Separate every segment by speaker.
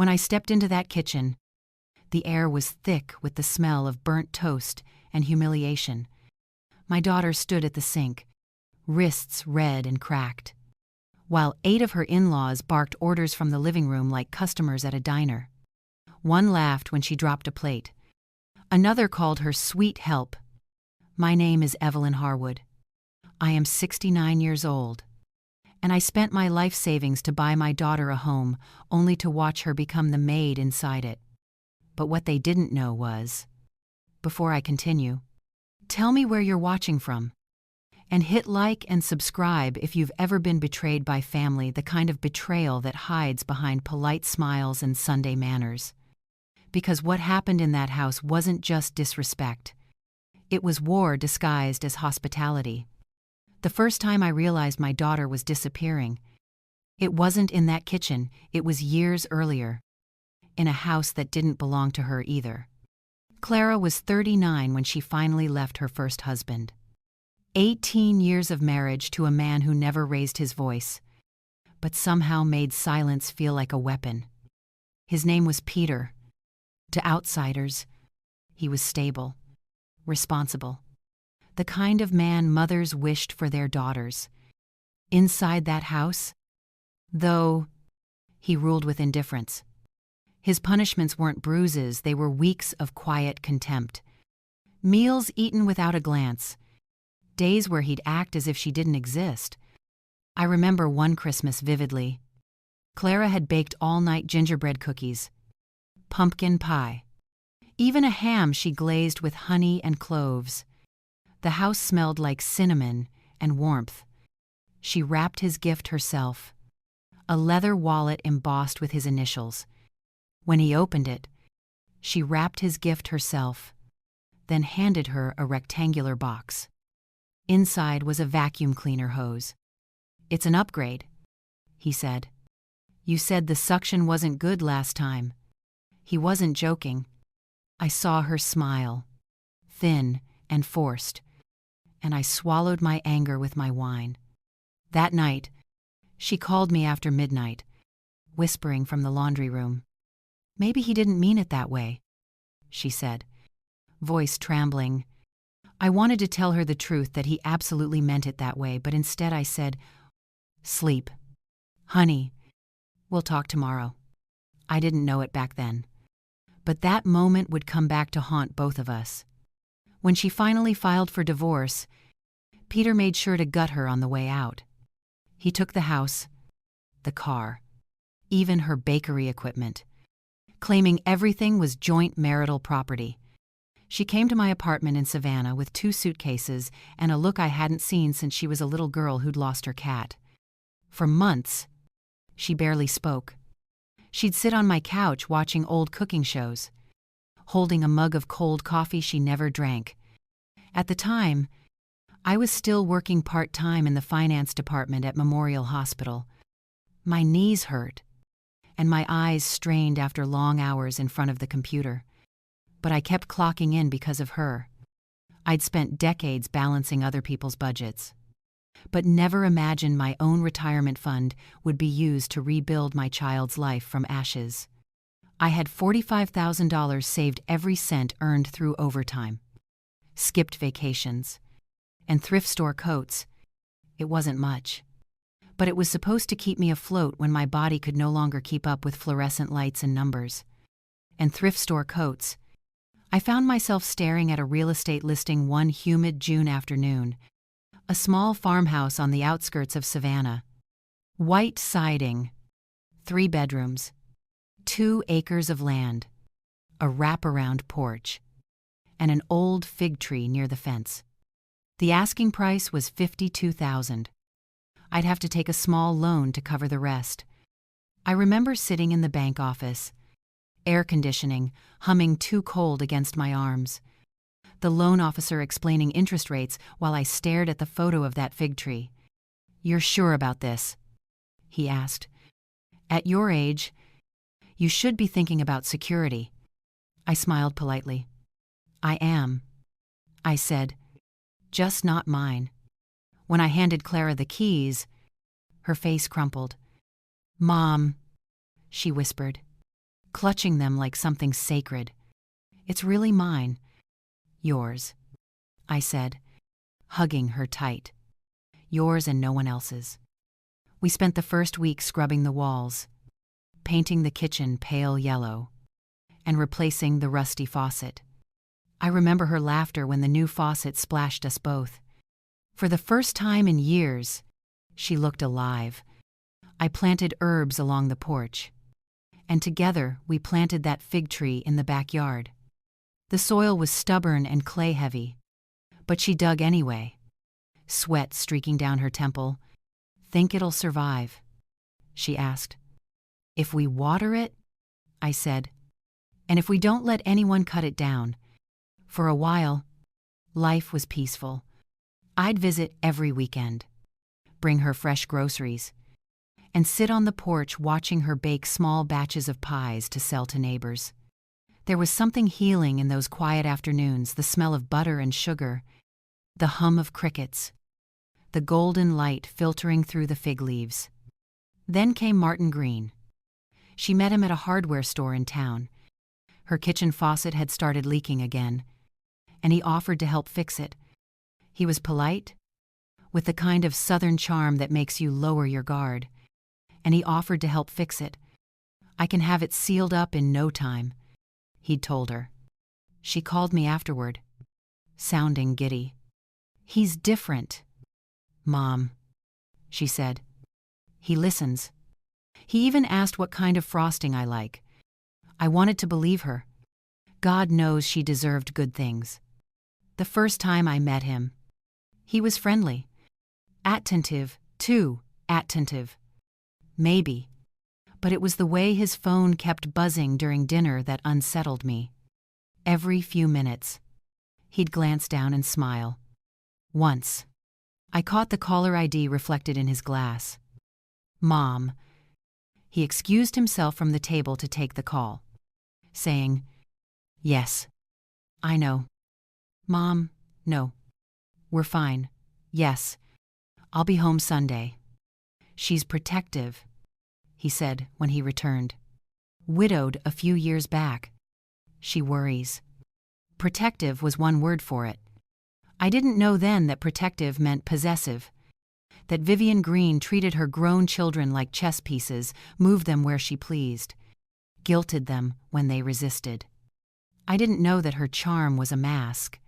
Speaker 1: When I stepped into that kitchen, the air was thick with the smell of burnt toast and humiliation. My daughter stood at the sink, wrists red and cracked, while 8 of her in-laws barked orders from the living room like customers at a diner. One laughed when she dropped a plate. Another called her sweet help. My name is Evelyn Harwood. I am 69 years old, and I spent my life savings to buy my daughter a home, only to watch her become the maid inside it. But what they didn't know was, before I continue, tell me where you're watching from. And hit like and subscribe if you've ever been betrayed by family, the kind of betrayal that hides behind polite smiles and Sunday manners. Because what happened in that house wasn't just disrespect. It was war disguised as hospitality. The first time I realized my daughter was disappearing, it wasn't in that kitchen, it was years earlier, in a house that didn't belong to her either. Clara was 39 when she finally left her first husband. 18 years of marriage to a man who never raised his voice, but somehow made silence feel like a weapon. His name was Peter. To outsiders, he was stable, responsible, the kind of man mothers wished for their daughters. Inside that house, though, he ruled with indifference. His punishments weren't bruises, they were weeks of quiet contempt. Meals eaten without a glance. Days where he'd act as if she didn't exist. I remember one Christmas vividly. Clara had baked all-night gingerbread cookies, pumpkin pie, even a ham she glazed with honey and cloves. The house smelled like cinnamon and warmth. She wrapped his gift herself, a leather wallet embossed with his initials. When he opened it, she wrapped his gift herself, then handed her a rectangular box. Inside was a vacuum cleaner hose. "It's an upgrade," he said. "You said the suction wasn't good last time." He wasn't joking. I saw her smile, thin and forced, and I swallowed my anger with my wine. That night, she called me after midnight, whispering from the laundry room. "Maybe he didn't mean it that way," she said, voice trembling. I wanted to tell her the truth, that he absolutely meant it that way, but instead I said, "Sleep. Honey, we'll talk tomorrow." I didn't know it back then. But that moment would come back to haunt both of us. When she finally filed for divorce, Peter made sure to gut her on the way out. He took the house, the car, even her bakery equipment, claiming everything was joint marital property. She came to my apartment in Savannah with 2 suitcases and a look I hadn't seen since she was a little girl who'd lost her cat. For months, she barely spoke. She'd sit on my couch watching old cooking shows, holding a mug of cold coffee she never drank. At the time, I was still working part-time in the finance department at Memorial Hospital. My knees hurt, and my eyes strained after long hours in front of the computer. But I kept clocking in because of her. I'd spent decades balancing other people's budgets, but never imagined my own retirement fund would be used to rebuild my child's life from ashes. I had $45,000 saved, every cent earned through overtime, skipped vacations, and thrift store coats. It wasn't much, but it was supposed to keep me afloat when my body could no longer keep up with fluorescent lights and numbers. And thrift store coats. I found myself staring at a real estate listing one humid June afternoon. A small farmhouse on the outskirts of Savannah. White siding, 3 bedrooms, 2 acres of land, a wraparound porch, and an old fig tree near the fence. The asking price was $52,000. I'd have to take a small loan to cover the rest. I remember sitting in the bank office, air conditioning humming Too Cold against my arms. The loan officer explaining interest rates while I stared at the photo of that fig tree. "You're sure about this?" he asked. "At your age, you should be thinking about security." I smiled politely. "I am," I said, "just not mine." When I handed Clara the keys, her face crumpled. "Mom," she whispered, clutching them like something sacred. "It's really mine." "Yours," I said, hugging her tight. "Yours and no one else's." We spent the first week scrubbing the walls, painting the kitchen pale yellow, and replacing the rusty faucet. I remember her laughter when the new faucet splashed us both. For the first time in years, she looked alive. I planted herbs along the porch, and together we planted that fig tree in the backyard. The soil was stubborn and clay-heavy, but she dug anyway, sweat streaking down her temple. "Think it'll survive?" she asked. "If we water it," I said, "and if we don't let anyone cut it down." For a while, life was peaceful. I'd visit every weekend, bring her fresh groceries, and sit on the porch watching her bake small batches of pies to sell to neighbors. There was something healing in those quiet afternoons, the smell of butter and sugar, the hum of crickets, the golden light filtering through the fig leaves. Then came Martin Green. She met him at a hardware store in town. Her kitchen faucet had started leaking again, and he offered to help fix it. He was polite, with the kind of southern charm that makes you lower your guard, and he offered to help fix it. "I can have it sealed up in no time," he'd told her. She called me afterward, sounding giddy. "He's different, Mom," she said. "He listens. He even asked what kind of frosting I like." I wanted to believe her. God knows she deserved good things. The first time I met him, he was friendly. Attentive, too attentive. Maybe. But it was the way his phone kept buzzing during dinner that unsettled me. Every few minutes, he'd glance down and smile. Once, I caught the caller ID reflected in his glass. "Mom." He excused himself from the table to take the call, saying, "Yes, I know. Mom, no. We're fine. Yes, I'll be home Sunday." "She's protective," he said when he returned. "Widowed a few years back. She worries." Protective was one word for it. I didn't know then that protective meant possessive, that Vivian Green treated her grown children like chess pieces, moved them where she pleased, guilted them when they resisted. I didn't know that her charm was a mask,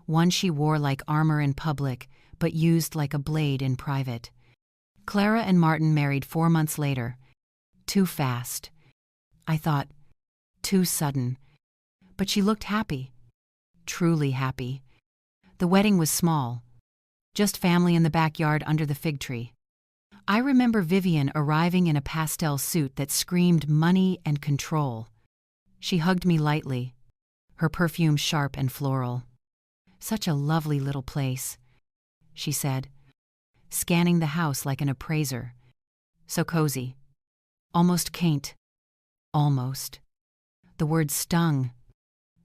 Speaker 1: one she wore like armor in public, but used like a blade in private. Clara and Martin married 4 months later. Too fast. I thought, too sudden. But she looked happy. Truly happy. The wedding was small. Just family in the backyard under the fig tree. I remember Vivian arriving in a pastel suit that screamed money and control. She hugged me lightly, her perfume sharp and floral. "Such a lovely little place," she said, scanning the house like an appraiser. "So cozy. Almost quaint. Almost." The word stung,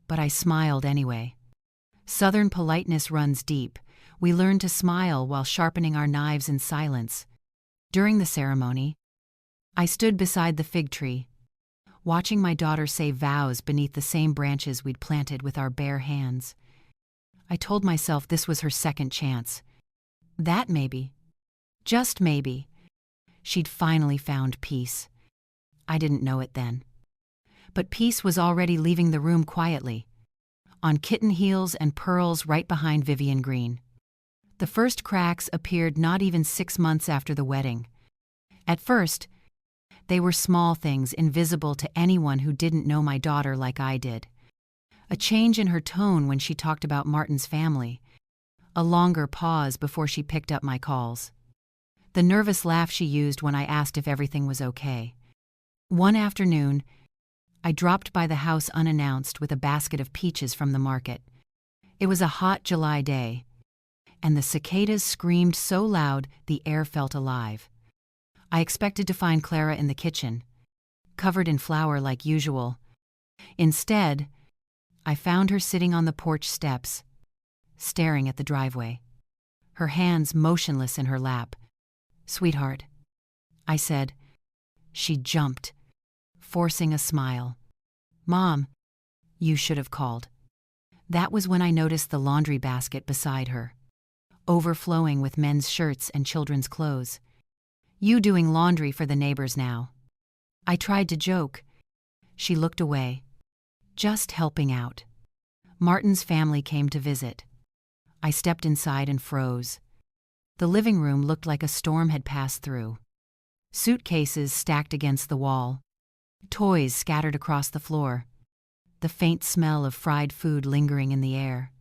Speaker 1: but I smiled anyway. Southern politeness runs deep. We learn to smile while sharpening our knives in silence. During the ceremony, I stood beside the fig tree, watching my daughter say vows beneath the same branches we'd planted with our bare hands. I told myself this was her second chance. That maybe, just maybe, she'd finally found peace. I didn't know it then. But peace was already leaving the room quietly, on kitten heels and pearls right behind Vivian Green. The first cracks appeared not even 6 months after the wedding. At first, they were small things invisible to anyone who didn't know my daughter like I did. A change in her tone when she talked about Martin's family. A longer pause before she picked up my calls. The nervous laugh she used when I asked if everything was okay. One afternoon, I dropped by the house unannounced with a basket of peaches from the market. It was a hot July day, and the cicadas screamed so loud the air felt alive. I expected to find Clara in the kitchen, covered in flour like usual. Instead, I found her sitting on the porch steps, staring at the driveway, her hands motionless in her lap. "Sweetheart," I said. She jumped, forcing a smile. "Mom, you should have called." That was when I noticed the laundry basket beside her, overflowing with men's shirts and children's clothes. "You doing laundry for the neighbors now?" I tried to joke. She looked away. "Just helping out." Martin's family came to visit. I stepped inside and froze. The living room looked like a storm had passed through. Suitcases stacked against the wall. Toys scattered across the floor. The faint smell of fried food lingering in the air.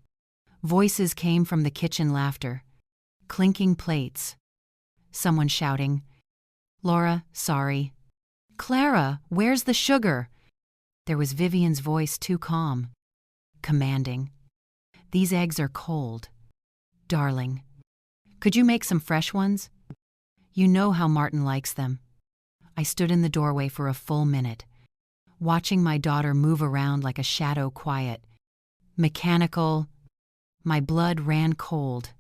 Speaker 1: Voices came from the kitchen, laughter. Clinking plates. Someone shouting, "Laura, sorry." "Clara, where's the sugar?" There was Vivian's voice, too calm. Commanding. "These eggs are cold. Darling, could you make some fresh ones? You know how Martin likes them." I stood in the doorway for a full minute, watching my daughter move around like a shadow, quiet, mechanical. My blood ran cold.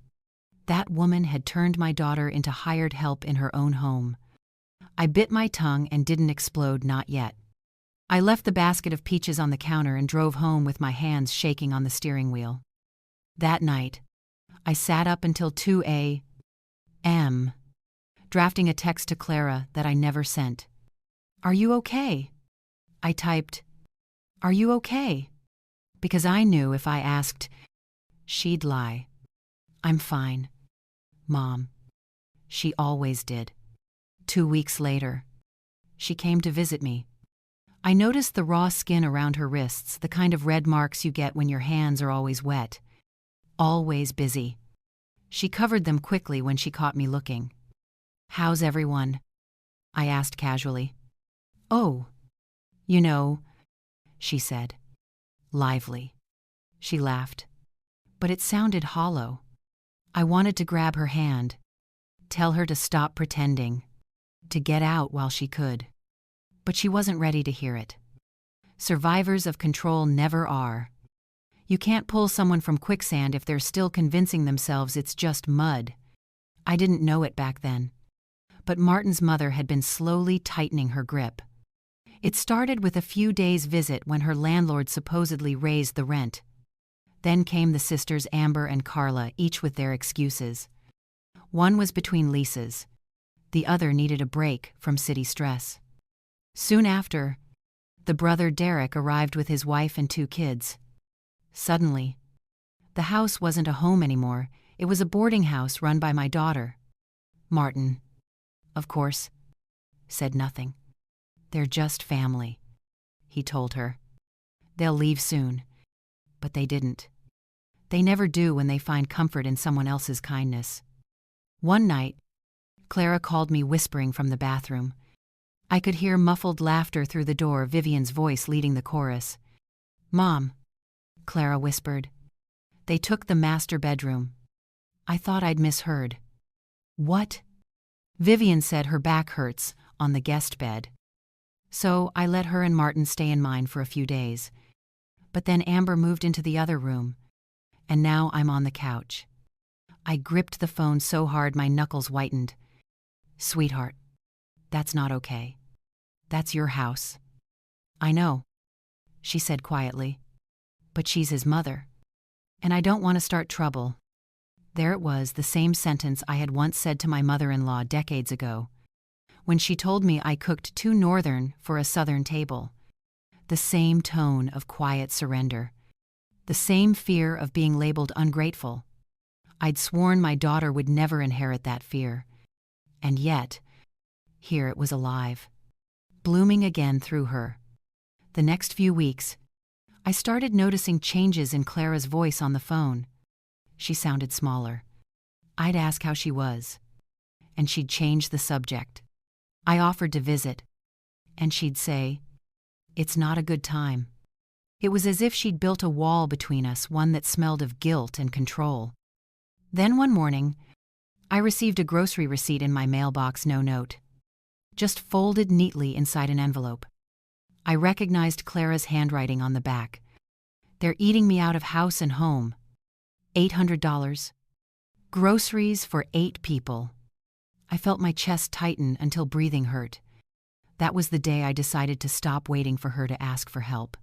Speaker 1: That woman had turned my daughter into hired help in her own home. I bit my tongue and didn't explode, not yet. I left the basket of peaches on the counter and drove home with my hands shaking on the steering wheel. That night, I sat up until 2 a.m., drafting a text to Clara that I never sent. "Are you okay?" I typed, "Are you okay?" because I knew if I asked, she'd lie. "I'm fine, Mom." She always did. 2 weeks later, she came to visit me. I noticed the raw skin around her wrists, the kind of red marks you get when your hands are always wet. Always busy. She covered them quickly when she caught me looking. "How's everyone?" I asked casually. "Oh, you know," she said. "Lively." She laughed. But it sounded hollow. I wanted to grab her hand, tell her to stop pretending, to get out while she could. But she wasn't ready to hear it. Survivors of control never are. You can't pull someone from quicksand if they're still convincing themselves it's just mud. I didn't know it back then. But Martin's mother had been slowly tightening her grip. It started with a few days' visit when her landlord supposedly raised the rent. Then came the sisters Amber and Carla, each with their excuses. One was between leases. The other needed a break from city stress. Soon after, the brother Derek arrived with his wife and 2 kids. Suddenly, the house wasn't a home anymore. It was a boarding house run by my daughter. Martin, of course, said nothing. "They're just family," he told her. "They'll leave soon." But they didn't. They never do when they find comfort in someone else's kindness. One night, Clara called me whispering from the bathroom. I could hear muffled laughter through the door, Vivian's voice leading the chorus. "Mom," Clara whispered. "They took the master bedroom." I thought I'd misheard. "What?" Vivian said her back hurts on the guest bed. So I let her and Martin stay in mine for a few days. But then Amber moved into the other room, and now I'm on the couch. I gripped the phone so hard my knuckles whitened. "Sweetheart, that's not okay. That's your house." "I know," she said quietly. "But she's his mother. And I don't want to start trouble." There it was, the same sentence I had once said to my mother-in-law decades ago, when she told me I cooked too northern for a southern table. The same tone of quiet surrender. The same fear of being labeled ungrateful. I'd sworn my daughter would never inherit that fear. And yet, here it was alive, blooming again through her. The next few weeks, I started noticing changes in Clara's voice on the phone. She sounded smaller. I'd ask how she was, and she'd change the subject. I offered to visit, and she'd say, "It's not a good time." It was as if she'd built a wall between us, one that smelled of guilt and control. Then one morning, I received a grocery receipt in my mailbox, no note, just folded neatly inside an envelope. I recognized Clara's handwriting on the back. "They're eating me out of house and home. $800. Groceries for 8 people." I felt my chest tighten until breathing hurt. That was the day I decided to stop waiting for her to ask for help.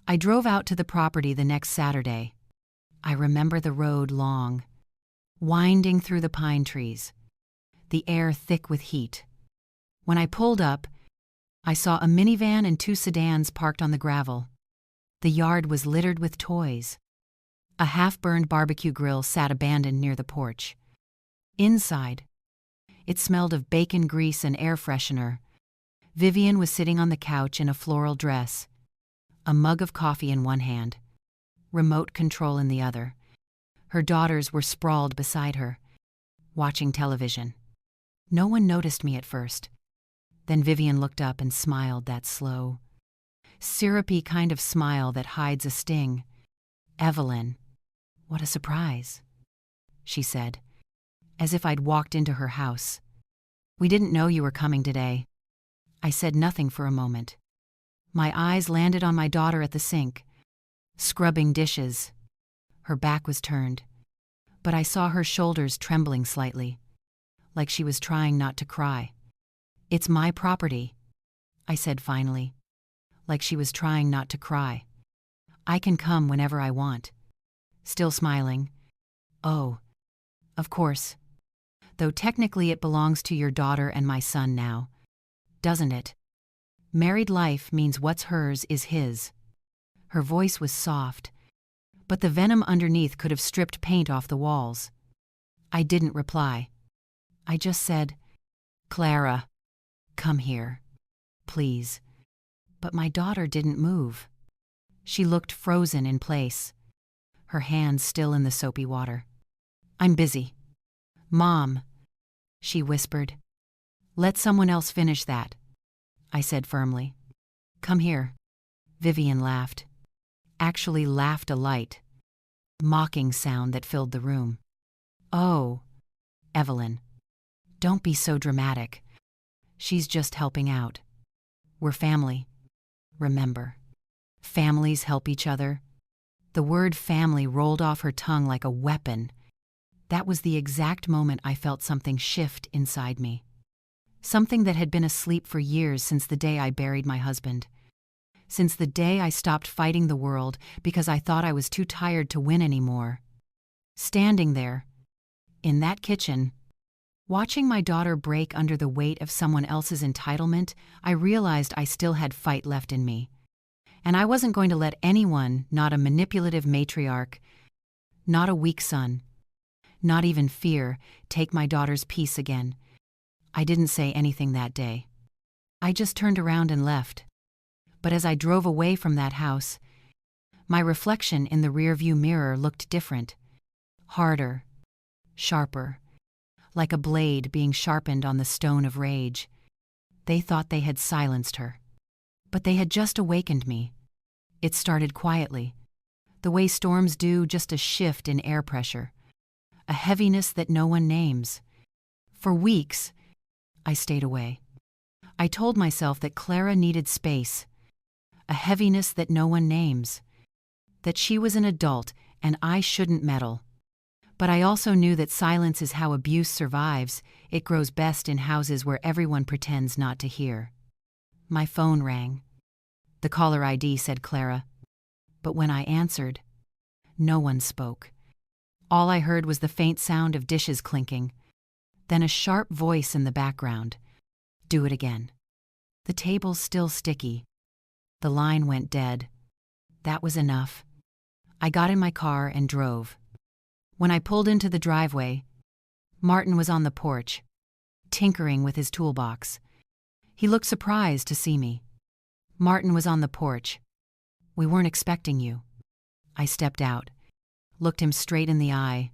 Speaker 1: I drove out to the property the next Saturday. I remember the road long, winding through the pine trees, the air thick with heat. When I pulled up, I saw a minivan and 2 sedans parked on the gravel. The yard was littered with toys. A half-burned barbecue grill sat abandoned near the porch. Inside, it smelled of bacon grease and air freshener. Vivian was sitting on the couch in a floral dress, a mug of coffee in one hand, remote control in the other. Her daughters were sprawled beside her, watching television. No one noticed me at first. Then Vivian looked up and smiled, that slow, syrupy kind of smile that hides a sting. "Evelyn, what a surprise," she said, as if I'd walked into her house. "We didn't know you were coming today." I said nothing for a moment. My eyes landed on my daughter at the sink, scrubbing dishes. Her back was turned, but I saw her shoulders trembling slightly, like she was trying not to cry. "It's my property," I said finally, like she was trying not to cry. "I can come whenever I want." Still smiling. "Oh, of course. Though technically it belongs to your daughter and my son now, doesn't it? Married life means what's hers is his." Her voice was soft, but the venom underneath could have stripped paint off the walls. I didn't reply. I just said, "Clara, come here, please." But my daughter didn't move. She looked frozen in place, her hands still in the soapy water. "I'm busy." "Mom," she whispered. "Let someone else finish that," I said firmly. "Come here." Vivian laughed. Actually laughed, a light, mocking sound that filled the room. "Oh, Evelyn, don't be so dramatic. She's just helping out. We're family. Remember, families help each other." The word family rolled off her tongue like a weapon. That was the exact moment I felt something shift inside me. Something that had been asleep for years, since the day I buried my husband. Since the day I stopped fighting the world because I thought I was too tired to win anymore. Standing there, in that kitchen, watching my daughter break under the weight of someone else's entitlement, I realized I still had fight left in me. And I wasn't going to let anyone, not a manipulative matriarch, not a weak son, not even fear, take my daughter's peace again. I didn't say anything that day. I just turned around and left. But as I drove away from that house, my reflection in the rearview mirror looked different. Harder, sharper, like a blade being sharpened on the stone of rage. They thought they had silenced her, but they had just awakened me. It started quietly, the way storms do, just a shift in air pressure, a heaviness that no one names. For weeks, I stayed away. I told myself that Clara needed space, a heaviness that no one names, that she was an adult and I shouldn't meddle. But I also knew that silence is how abuse survives. It grows best in houses where everyone pretends not to hear. My phone rang. The caller ID said Clara. But when I answered, no one spoke. All I heard was the faint sound of dishes clinking, then a sharp voice in the background. "Do it again." The table's still sticky. The line went dead. That was enough. I got in my car and drove. When I pulled into the driveway, Martin was on the porch, tinkering with his toolbox. He looked surprised to see me. Martin was on the porch. "We weren't expecting you." I stepped out, looked him straight in the eye.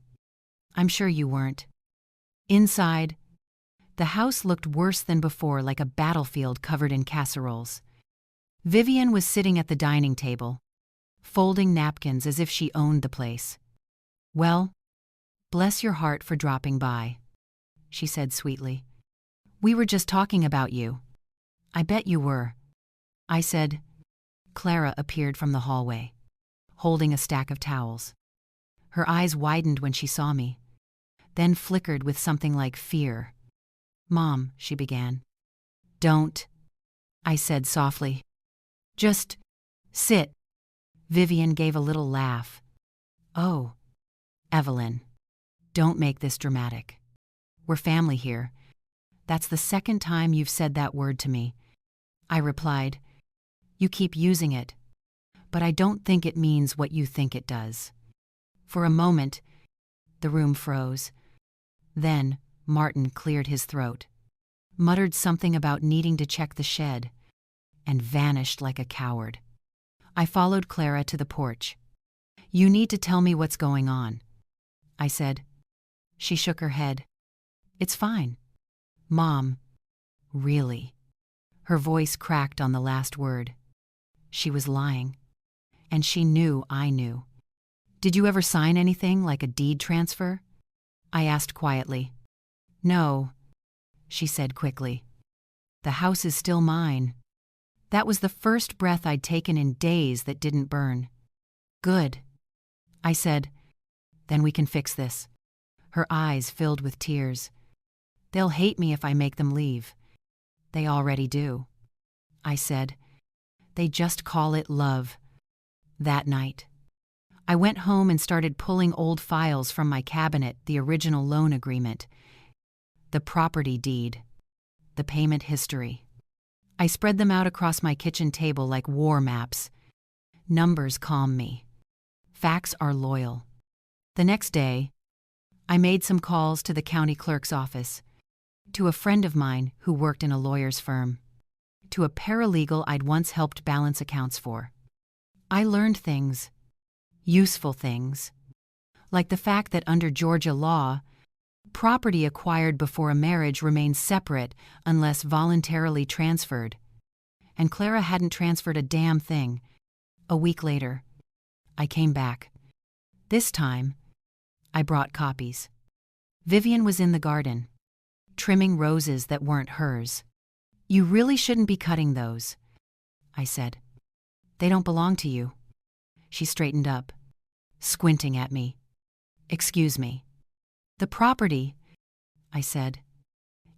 Speaker 1: "I'm sure you weren't." Inside, the house looked worse than before, like a battlefield covered in casseroles. Vivian was sitting at the dining table, folding napkins as if she owned the place. "Well, bless your heart for dropping by," she said sweetly. "We were just talking about you." "I bet you were," I said. Clara appeared from the hallway, holding a stack of towels. Her eyes widened when she saw me, then flickered with something like fear. "Mom," she began. "Don't," I said softly. "Just sit." Vivian gave a little laugh. Oh, Evelyn, don't make this dramatic. We're family here. That's the second time you've said that word to me. I replied. You keep using it, but I don't think it means what you think it does. For a moment, the room froze. Then, Martin cleared his throat, muttered something about needing to check the shed, and vanished like a coward. I followed Clara to the porch. You need to tell me what's going on, I said. She shook her head. It's fine. Mom, really? Her voice cracked on the last word. She was lying. And she knew I knew. Did you ever sign anything like a deed transfer? I asked quietly. No, she said quickly. The house is still mine. That was the first breath I'd taken in days that didn't burn. Good, I said. Then we can fix this. Her eyes filled with tears. They'll hate me if I make them leave. They already do, I said. They just call it love. That night, I went home and started pulling old files from my cabinet, the original loan agreement, the property deed, the payment history. I spread them out across my kitchen table like war maps. Numbers calm me. Facts are loyal. The next day, I made some calls to the county clerk's office, to a friend of mine who worked in a lawyer's firm, to a paralegal I'd once helped balance accounts for. I learned things, useful things, like the fact that under Georgia law, property acquired before a marriage remains separate unless voluntarily transferred. And Clara hadn't transferred a damn thing. A week later, I came back. This time, I brought copies. Vivian was in the garden, trimming roses that weren't hers. You really shouldn't be cutting those, I said. They don't belong to you. She straightened up, squinting at me. Excuse me. The property, I said.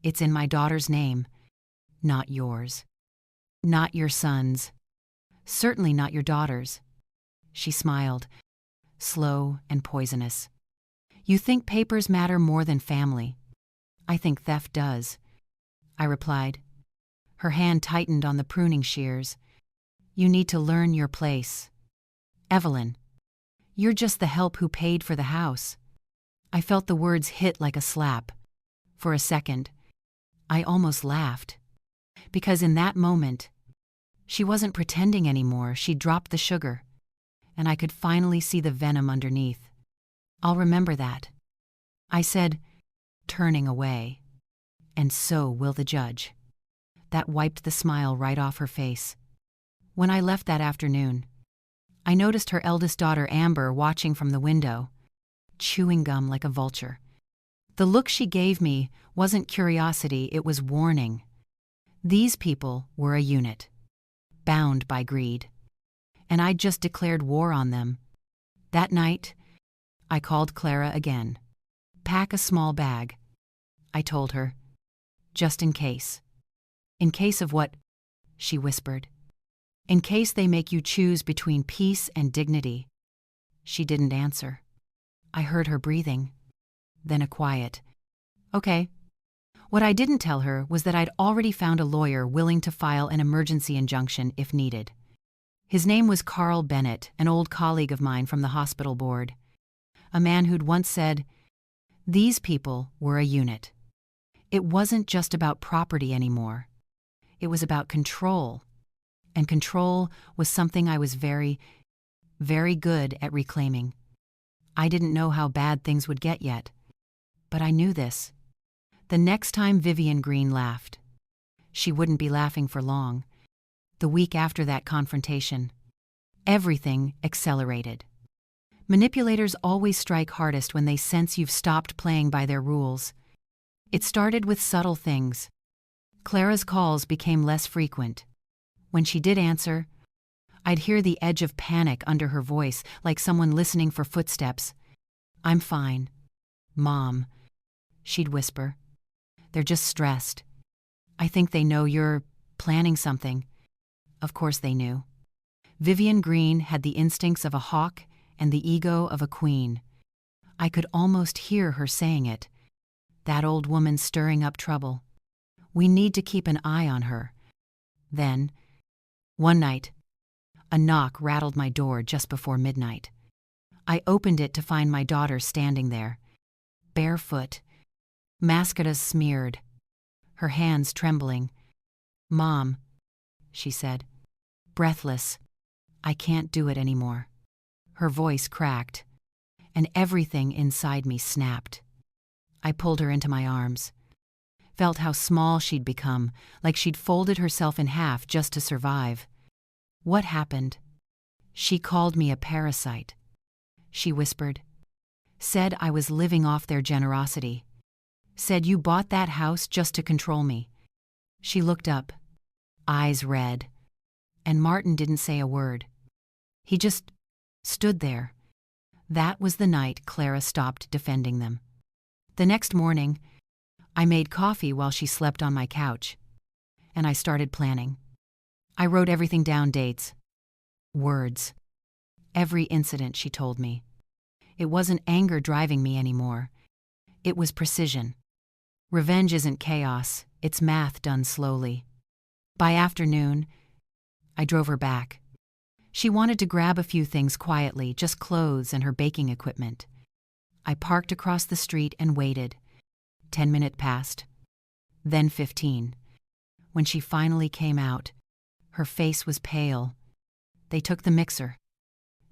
Speaker 1: It's in my daughter's name, not yours. Not your son's. Certainly not your daughter's. She smiled, slow and poisonous. You think papers matter more than family. I think theft does, I replied. Her hand tightened on the pruning shears. You need to learn your place. Evelyn, you're just the help who paid for the house. I felt the words hit like a slap. For a second, I almost laughed. Because in that moment, she wasn't pretending anymore. She dropped the sugar, and I could finally see the venom underneath. I'll remember that, I said, turning away. And so will the judge. That wiped the smile right off her face. When I left that afternoon, I noticed her eldest daughter Amber watching from the window, chewing gum like a vulture. The look she gave me wasn't curiosity, it was warning. These people were a unit, bound by greed, and I'd just declared war on them. That night, I called Clara again. Pack a small bag, I told her, just in case. In case of what? She whispered. In case they make you choose between peace and dignity. She didn't answer. I heard her breathing, then a quiet, okay. What I didn't tell her was that I'd already found a lawyer willing to file an emergency injunction if needed. His name was Carl Bennett, an old colleague of mine from the hospital board. A man who'd once said, these people were a unit. It wasn't just about property anymore. It was about control. And control was something I was very, very good at reclaiming. I didn't know how bad things would get yet. But I knew this. The next time Vivian Green laughed, she wouldn't be laughing for long. The week after that confrontation, everything accelerated. Manipulators always strike hardest when they sense you've stopped playing by their rules. It started with subtle things. Clara's calls became less frequent. When she did answer, I'd hear the edge of panic under her voice, like someone listening for footsteps. I'm fine. Mom, she'd whisper. They're just stressed. I think they know you're planning something. Of course they knew. Vivian Green had the instincts of a hawk and the ego of a queen. I could almost hear her saying it. That old woman stirring up trouble. We need to keep an eye on her. Then, one night, a knock rattled my door just before midnight. I opened it to find my daughter standing there, barefoot, mascaras smeared, her hands trembling. "Mom," she said, breathless, "I can't do it anymore." Her voice cracked, and everything inside me snapped. I pulled her into my arms, felt how small she'd become, like she'd folded herself in half just to survive. "What happened?" "She called me a parasite," she whispered. "Said I was living off their generosity. Said you bought that house just to control me." She looked up, eyes red, and Martin didn't say a word. He just stood there. That was the night Clara stopped defending them. The next morning, I made coffee while she slept on my couch, and I started planning. I wrote everything down, dates, words, every incident she told me. It wasn't anger driving me anymore. It was precision. Revenge isn't chaos, it's math done slowly. By afternoon, I drove her back. She wanted to grab a few things quietly, just clothes and her baking equipment. I parked across the street and waited. 10 minutes passed, then 15. When she finally came out, her face was pale. "They took the mixer,"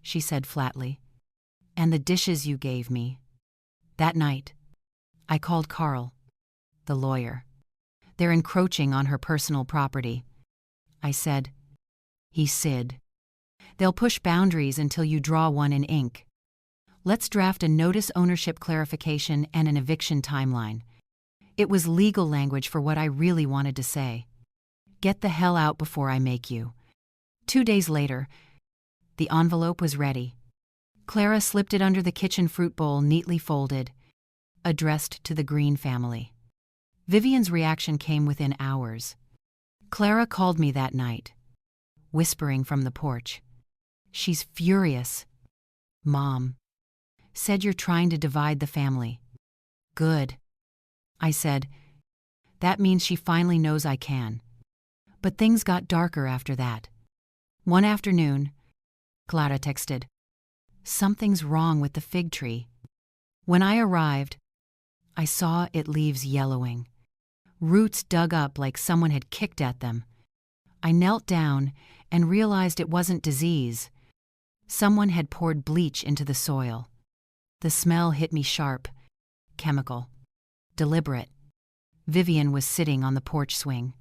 Speaker 1: she said flatly, "and the dishes you gave me." That night, I called Carl, the lawyer. "They're encroaching on her personal property." I said, "He's Sid. They'll push boundaries until you draw one in ink. Let's draft a notice ownership clarification and an eviction timeline." It was legal language for what I really wanted to say. "Get the hell out before I make you." 2 days later, the envelope was ready. Clara slipped it under the kitchen fruit bowl neatly folded, addressed to the Green family. Vivian's reaction came within hours. Clara called me that night, whispering from the porch. "She's furious. Mom. Said you're trying to divide the family." "Good," I said. "That means she finally knows I can." But things got darker after that. One afternoon, Clara texted, "Something's wrong with the fig tree." When I arrived, I saw its leaves yellowing, roots dug up like someone had kicked at them. I knelt down and realized it wasn't disease. Someone had poured bleach into the soil. The smell hit me sharp, chemical, deliberate. Vivian was sitting on the porch swing,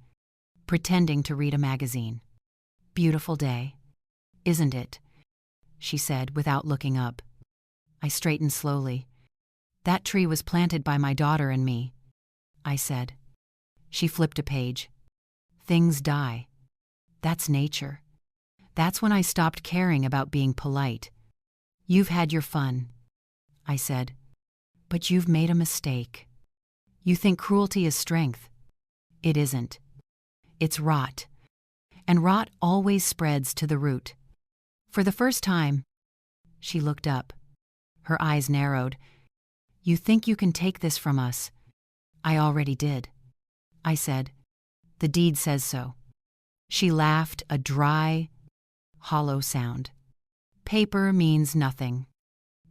Speaker 1: pretending to read a magazine. "Beautiful day, isn't it?" she said without looking up. I straightened slowly. "That tree was planted by my daughter and me," I said. She flipped a page. "Things die. That's nature. That's when I stopped caring about being polite." "You've had your fun," I said, "but you've made a mistake. You think cruelty is strength. It isn't. It's rot. And rot always spreads to the root." For the first time, she looked up. Her eyes narrowed. "You think you can take this from us?" "I already did," I said. "The deed says so." She laughed, a dry, hollow sound. "Paper means nothing.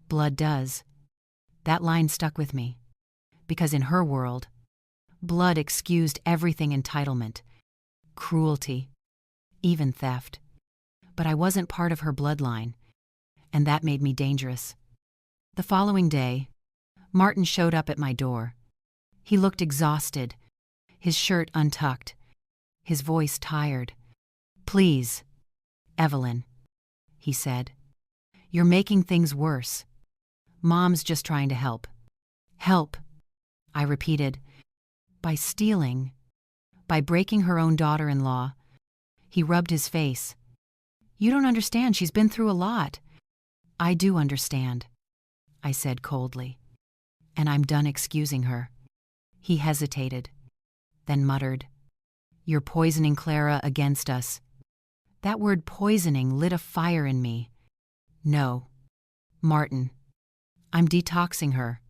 Speaker 1: Blood does." That line stuck with me, because in her world, blood excused everything: entitlement, cruelty, even theft. But I wasn't part of her bloodline, and that made me dangerous. The following day, Martin showed up at my door. He looked exhausted, his shirt untucked, his voice tired. "Please, Evelyn," he said. "You're making things worse. Mom's just trying to help." "Help," I repeated. "By stealing, by breaking her own daughter-in-law." He rubbed his face. "You don't understand. She's been through a lot." "I do understand," I said coldly. "And I'm done excusing her." He hesitated, then muttered, "You're poisoning Clara against us." That word poisoning lit a fire in me. No. Martin. I'm detoxing her.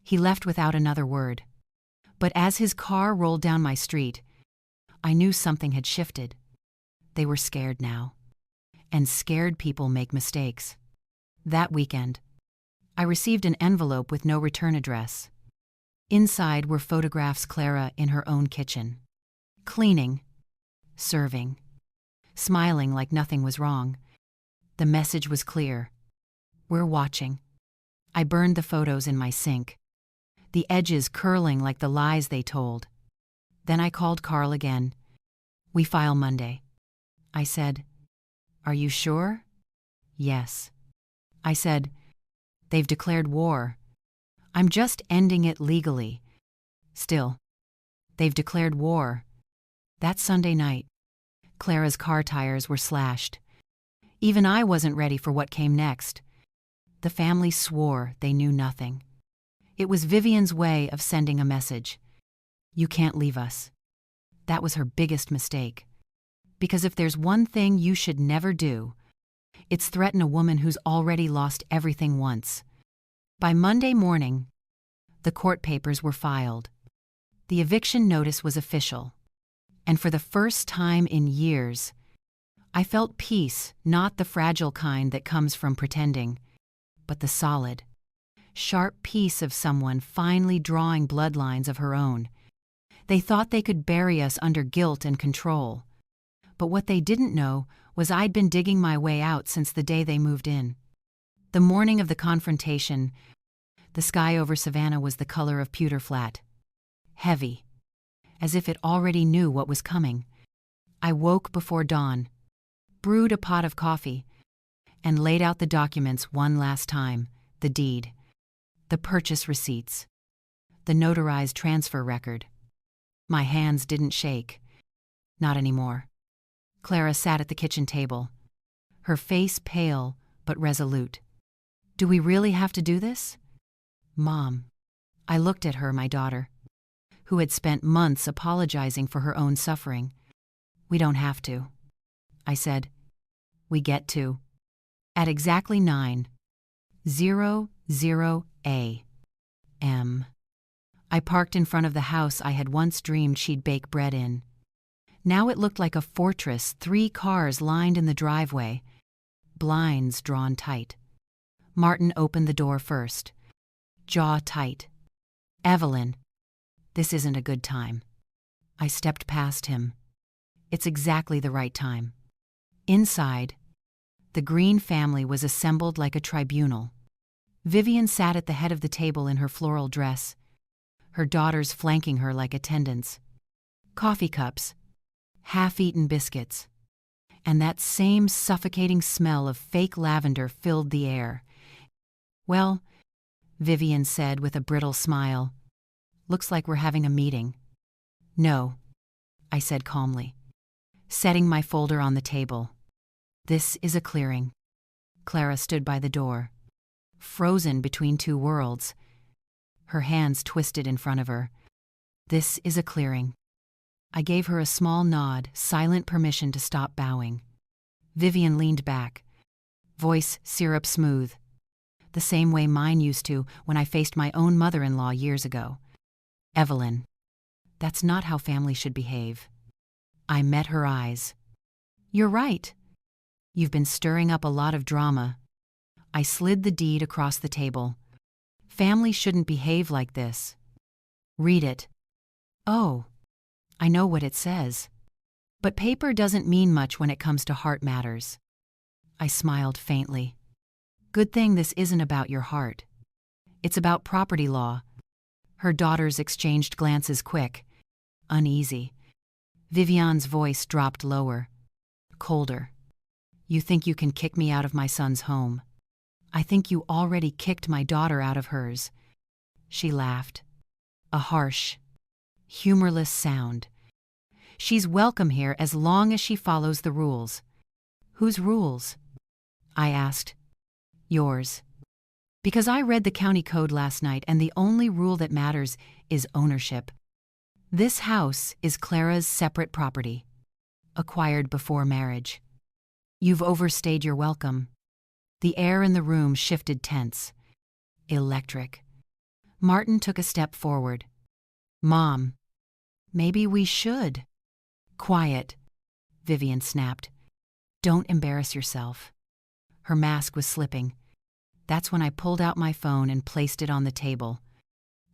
Speaker 1: He left without another word. But as his car rolled down my street, I knew something had shifted. They were scared now. And scared people make mistakes. That weekend, I received an envelope with no return address. Inside were photographs Clara in her own kitchen. Cleaning, serving, smiling like nothing was wrong. The message was clear. We're watching. I burned the photos in my sink, the edges curling like the lies they told. Then I called Carl again. We file Monday. I said, Are you sure? Yes. I said, They've declared war. I'm just ending it legally. Still, they've declared war. That Sunday night, Clara's car tires were slashed. Even I wasn't ready for what came next. The family swore they knew nothing. It was Vivian's way of sending a message. You can't leave us. That was her biggest mistake. Because if there's one thing you should never do, it's threaten a woman who's already lost everything once. By Monday morning, the court papers were filed. The eviction notice was official. And for the first time in years, I felt peace, not the fragile kind that comes from pretending, but the solid, sharp peace of someone finally drawing bloodlines of her own. They thought they could bury us under guilt and control. But what they didn't know was I'd been digging my way out since the day they moved in. The morning of the confrontation, the sky over Savannah was the color of pewter flat. Heavy, as if it already knew what was coming. I woke before dawn, brewed a pot of coffee, and laid out the documents one last time, the deed, the purchase receipts, the notarized transfer record. My hands didn't shake. Not anymore. Clara sat at the kitchen table, her face pale but resolute. Do we really have to do this? Mom. I looked at her, my daughter, who had spent months apologizing for her own suffering. We don't have to. I said, we get to. At exactly 9:00 a.m. I parked in front of the house I had once dreamed she'd bake bread in. Now it looked like a fortress, 3 cars lined in the driveway, blinds drawn tight. Martin opened the door first, jaw tight. Evelyn, this isn't a good time. I stepped past him. It's exactly the right time. Inside, the Green family was assembled like a tribunal. Vivian sat at the head of the table in her floral dress, her daughters flanking her like attendants. Coffee cups, half-eaten biscuits, and that same suffocating smell of fake lavender filled the air. Well, Vivian said with a brittle smile, looks like we're having a meeting. No, I said calmly, setting my folder on the table. This is a clearing. Clara stood by the door, frozen between 2 worlds, her hands twisted in front of her. This is a clearing. I gave her a small nod, silent permission to stop bowing. Vivian leaned back, voice syrup smooth, the same way mine used to when I faced my own mother-in-law years ago. Evelyn, that's not how family should behave. I met her eyes. You're right. You've been stirring up a lot of drama. I slid the deed across the table. Family shouldn't behave like this. Read it. Oh, I know what it says. But paper doesn't mean much when it comes to heart matters. I smiled faintly. Good thing this isn't about your heart. It's about property law. Her daughters exchanged glances quick, uneasy. Vivian's voice dropped lower, colder. You think you can kick me out of my son's home. I think you already kicked my daughter out of hers. She laughed. A harsh, humorless sound. She's welcome here as long as she follows the rules. Whose rules? I asked. Yours. Because I read the county code last night and the only rule that matters is ownership. This house is Clara's separate property, acquired before marriage. You've overstayed your welcome. The air in the room shifted tense. Electric. Martin took a step forward. Mom, maybe we should. Quiet, Vivian snapped. Don't embarrass yourself. Her mask was slipping. That's when I pulled out my phone and placed it on the table.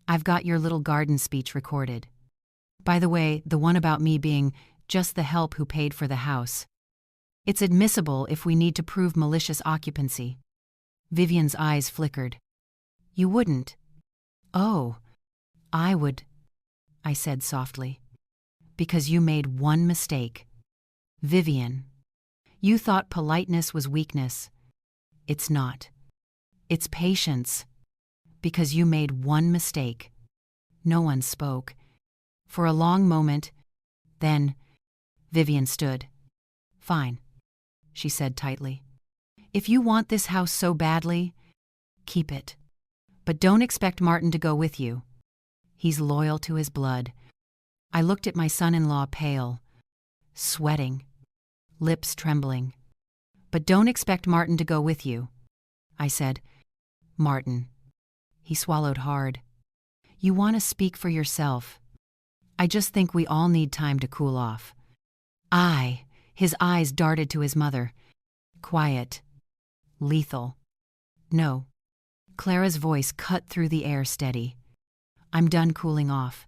Speaker 1: I've got your little garden speech recorded. By the way, the one about me being just the help who paid for the house. It's admissible if we need to prove malicious occupancy. Vivian's eyes flickered. You wouldn't. Oh, I would, I said softly. Because you made one mistake. Vivian, you thought politeness was weakness. It's not. It's patience. Because you made one mistake. No one spoke. For a long moment, then, Vivian stood. Fine, she said tightly. If you want this house so badly, keep it. But don't expect Martin to go with you. He's loyal to his blood. I looked at my son-in-law pale, sweating, lips trembling. But don't expect Martin to go with you, I said. Martin. He swallowed hard. You want to speak for yourself. I just think we all need time to cool off. His eyes darted to his mother. Quiet. Lethal. No. Clara's voice cut through the air steady. I'm done cooling off.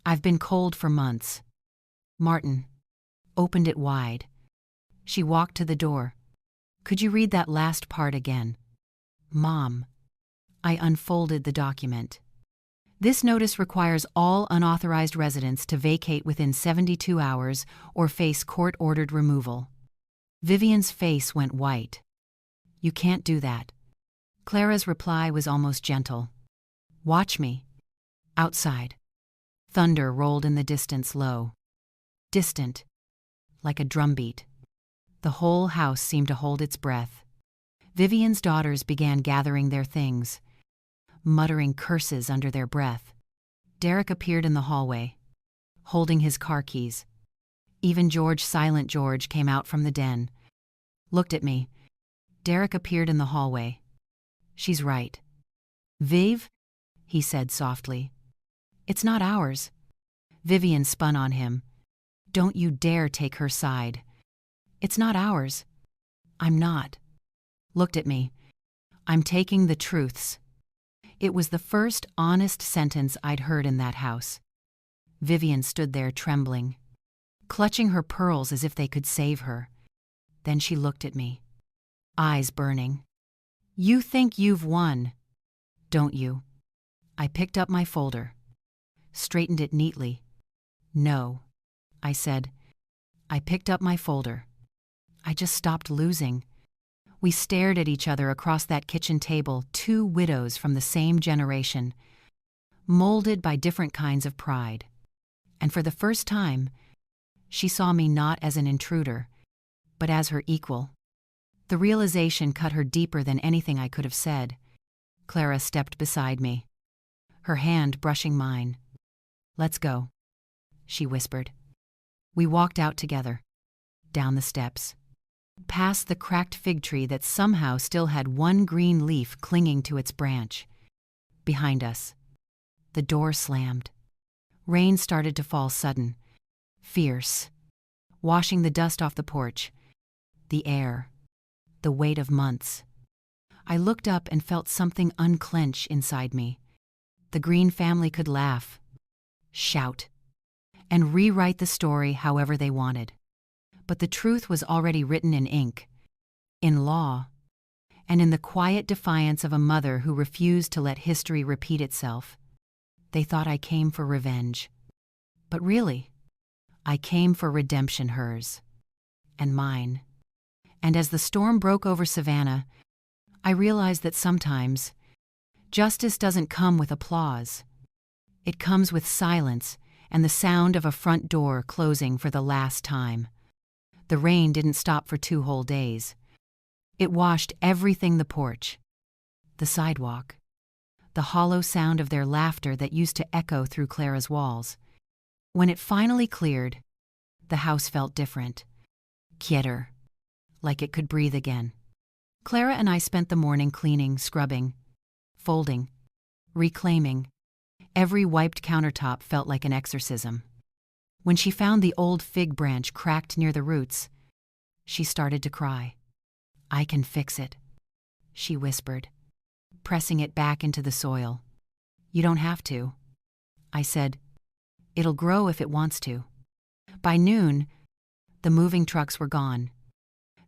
Speaker 1: I've been cold for months. Martin opened it wide. She walked to the door. Could you read that last part again? Mom. I unfolded the document. This notice requires all unauthorized residents to vacate within 72 hours or face court-ordered removal. Vivian's face went white. You can't do that. Clara's reply was almost gentle. Watch me. Outside. Thunder rolled in the distance low. Distant. Like a drumbeat. The whole house seemed to hold its breath. Vivian's daughters began gathering their things, muttering curses under their breath. Derek appeared in the hallway, holding his car keys. Even Silent George, came out from the den. Looked at me. Derek appeared in the hallway. She's right. Viv? He said softly. It's not ours. Vivian spun on him. Don't you dare take her side. It's not ours. I'm not. Looked at me. I'm taking the truths. It was the first honest sentence I'd heard in that house. Vivian stood there trembling, clutching her pearls as if they could save her. Then she looked at me, eyes burning. You think you've won, don't you? I picked up my folder, straightened it neatly. No, I said. I picked up my folder. I just stopped losing. We stared at each other across that kitchen table, two widows from the same generation, molded by different kinds of pride. And for the first time, she saw me not as an intruder, but as her equal. The realization cut her deeper than anything I could have said. Clara stepped beside me, her hand brushing mine. Let's go, she whispered. We walked out together, down the steps, past the cracked fig tree that somehow still had one green leaf clinging to its branch. Behind us, the door slammed. Rain started to fall sudden, fierce, washing the dust off the porch, the air, the weight of months. I looked up and felt something unclench inside me. The Green family could laugh, shout, and rewrite the story however they wanted. But the truth was already written in ink, in law, and in the quiet defiance of a mother who refused to let history repeat itself. They thought I came for revenge. But really, I came for redemption, hers, and mine. And as the storm broke over Savannah, I realized that sometimes justice doesn't come with applause. It comes with silence and the sound of a front door closing for the last time. The rain didn't stop for 2 whole days. It washed everything: the porch, the sidewalk, the hollow sound of their laughter that used to echo through Clara's walls. When it finally cleared, the house felt different, quieter, like it could breathe again. Clara and I spent the morning cleaning, scrubbing, folding, reclaiming. Every wiped countertop felt like an exorcism. When she found the old fig branch cracked near the roots, she started to cry. "I can fix it," she whispered, pressing it back into the soil. "You don't have to," I said. "It'll grow if it wants to." By noon, the moving trucks were gone.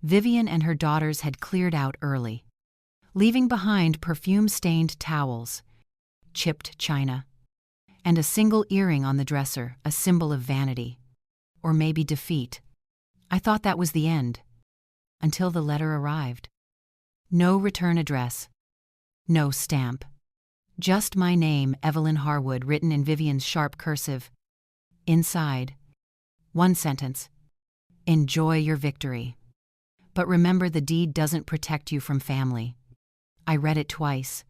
Speaker 1: Vivian and her daughters had cleared out early, leaving behind perfume-stained towels, chipped china, and a single earring on the dresser, a symbol of vanity, or maybe defeat. I thought that was the end, until the letter arrived. No return address, no stamp. Just my name, Evelyn Harwood, written in Vivian's sharp cursive. Inside, one sentence: "Enjoy your victory. But remember, the deed doesn't protect you from family." I read it twice.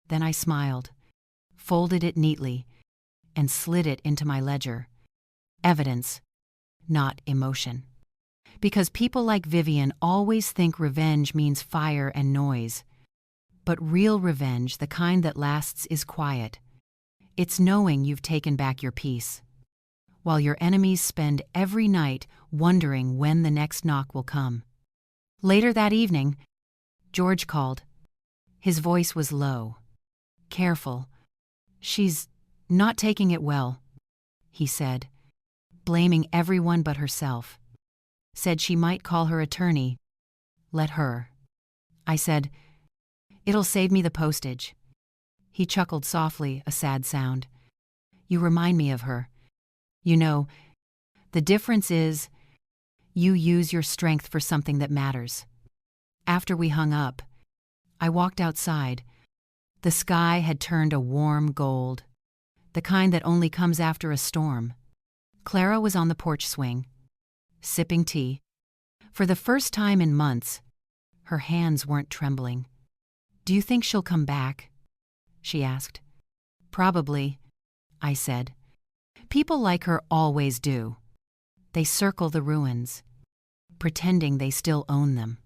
Speaker 1: Then I smiled, folded it neatly, and slid it into my ledger. Evidence, not emotion. Because people like Vivian always think revenge means fire and noise. But real revenge, the kind that lasts, is quiet. It's knowing you've taken back your peace, while your enemies spend every night wondering when the next knock will come. Later that evening, George called. His voice was low, careful. "She's not taking it well," he said, blaming everyone but herself. Said she might call her attorney. "Let her." I said, "It'll save me the postage." He chuckled softly, a sad sound. "You remind me of her. You know, the difference is, you use your strength for something that matters." After we hung up, I walked outside. The sky had turned a warm gold, the kind that only comes after a storm. Clara was on the porch swing, sipping tea. For the first time in months, her hands weren't trembling. "Do you think she'll come back?" she asked. "Probably," I said. "People like her always do. They circle the ruins, pretending they still own them."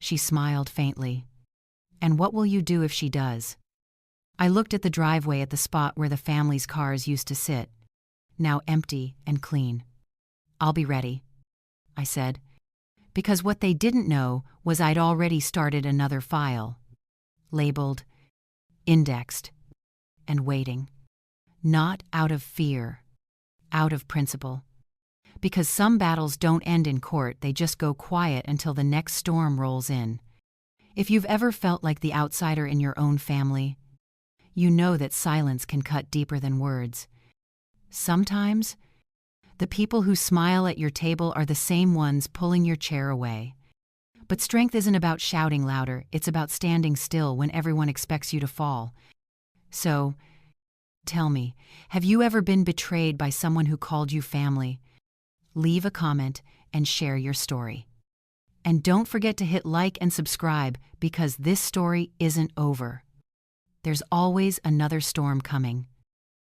Speaker 1: She smiled faintly. "And what will you do if she does?" I looked at the driveway at the spot where the family's cars used to sit, now empty and clean. "I'll be ready," I said, because what they didn't know was I'd already started another file, labeled, indexed, and waiting. Not out of fear, out of principle. Because some battles don't end in court, they just go quiet until the next storm rolls in. If you've ever felt like the outsider in your own family, you know that silence can cut deeper than words. Sometimes, the people who smile at your table are the same ones pulling your chair away. But strength isn't about shouting louder, it's about standing still when everyone expects you to fall. So, tell me, have you ever been betrayed by someone who called you family? Leave a comment and share your story. And don't forget to hit like and subscribe, because this story isn't over. There's always another storm coming.